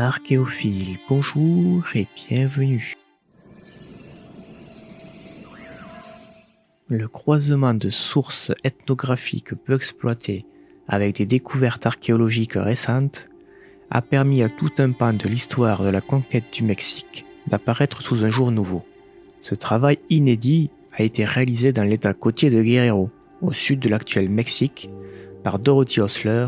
Archéophiles, bonjour et bienvenue. Le croisement de sources ethnographiques peu exploitées avec des découvertes archéologiques récentes a permis à tout un pan de l'histoire de la conquête du Mexique d'apparaître sous un jour nouveau. Ce travail inédit a été réalisé dans l'état côtier de Guerrero, au sud de l'actuel Mexique, par Dorothy Osler,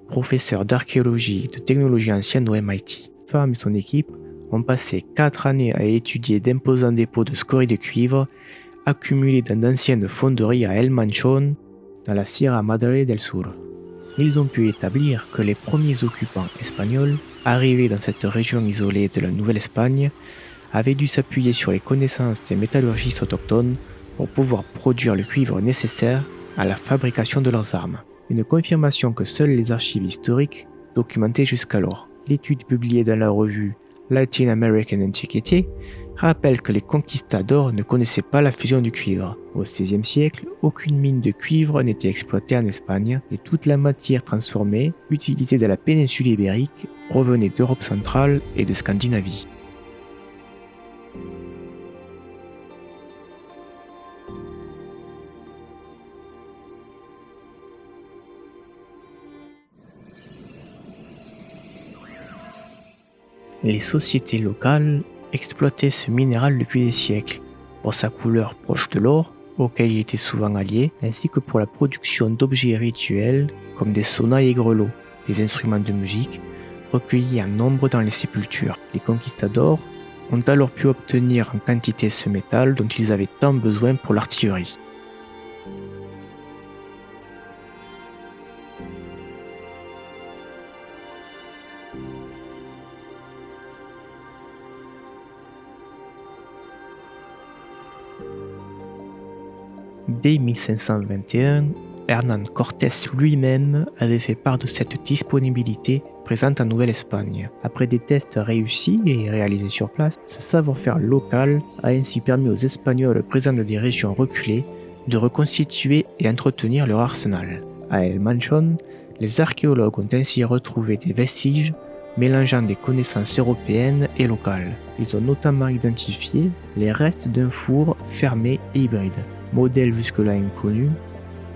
professeur d'archéologie et de technologie ancienne au MIT. Femme et son équipe ont passé 4 années à étudier d'imposants dépôts de scories de cuivre accumulés dans d'anciennes fonderies à El Manchón, dans la Sierra Madre del Sur. Ils ont pu établir que les premiers occupants espagnols, arrivés dans cette région isolée de la Nouvelle-Espagne, avaient dû s'appuyer sur les connaissances des métallurgistes autochtones pour pouvoir produire le cuivre nécessaire à la fabrication de leurs armes. Une confirmation que seules les archives historiques documentaient jusqu'alors. L'étude publiée dans la revue Latin American Antiquity rappelle que les conquistadors ne connaissaient pas la fusion du cuivre. Au XVIe siècle, aucune mine de cuivre n'était exploitée en Espagne et toute la matière transformée utilisée dans la péninsule ibérique provenait d'Europe centrale et de Scandinavie. Les sociétés locales exploitaient ce minéral depuis des siècles, pour sa couleur proche de l'or, auquel il était souvent allié, ainsi que pour la production d'objets rituels comme des sonnailles et grelots, des instruments de musique, recueillis en nombre dans les sépultures. Les conquistadors ont alors pu obtenir en quantité ce métal dont ils avaient tant besoin pour l'artillerie. Dès 1521, Hernán Cortés lui-même avait fait part de cette disponibilité présente en Nouvelle-Espagne. Après des tests réussis et réalisés sur place, ce savoir-faire local a ainsi permis aux Espagnols présents dans des régions reculées de reconstituer et entretenir leur arsenal. À El Manchón, les archéologues ont ainsi retrouvé des vestiges mélangeant des connaissances européennes et locales. Ils ont notamment identifié les restes d'un four fermé et hybride, modèle jusque-là inconnu,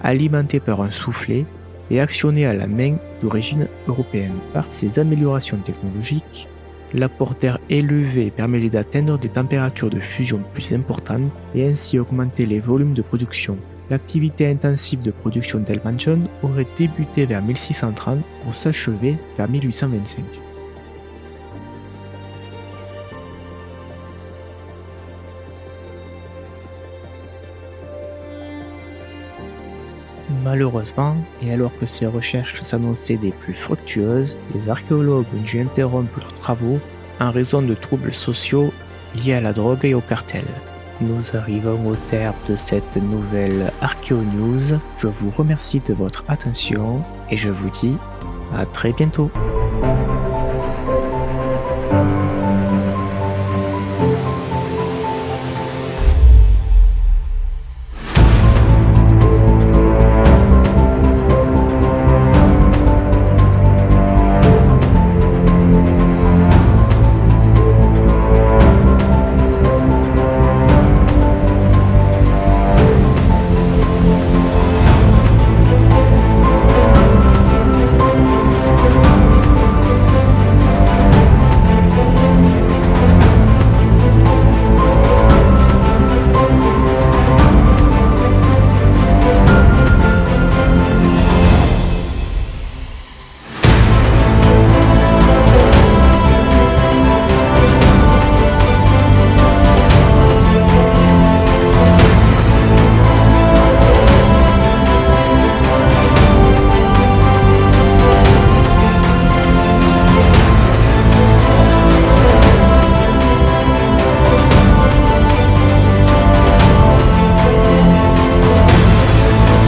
alimenté par un soufflet et actionné à la main d'origine européenne. Par ces améliorations technologiques, l'apport d'air élevé permettait d'atteindre des températures de fusion plus importantes et ainsi augmenter les volumes de production. L'activité intensive de production d'El Manchón aurait débuté vers 1630 pour s'achever vers 1825. Malheureusement, et alors que ces recherches s'annonçaient des plus fructueuses, les archéologues ont dû interrompre leurs travaux en raison de troubles sociaux liés à la drogue et au cartel. Nous arrivons au terme de cette nouvelle Archéo News. Je vous remercie de votre attention et je vous dis à très bientôt.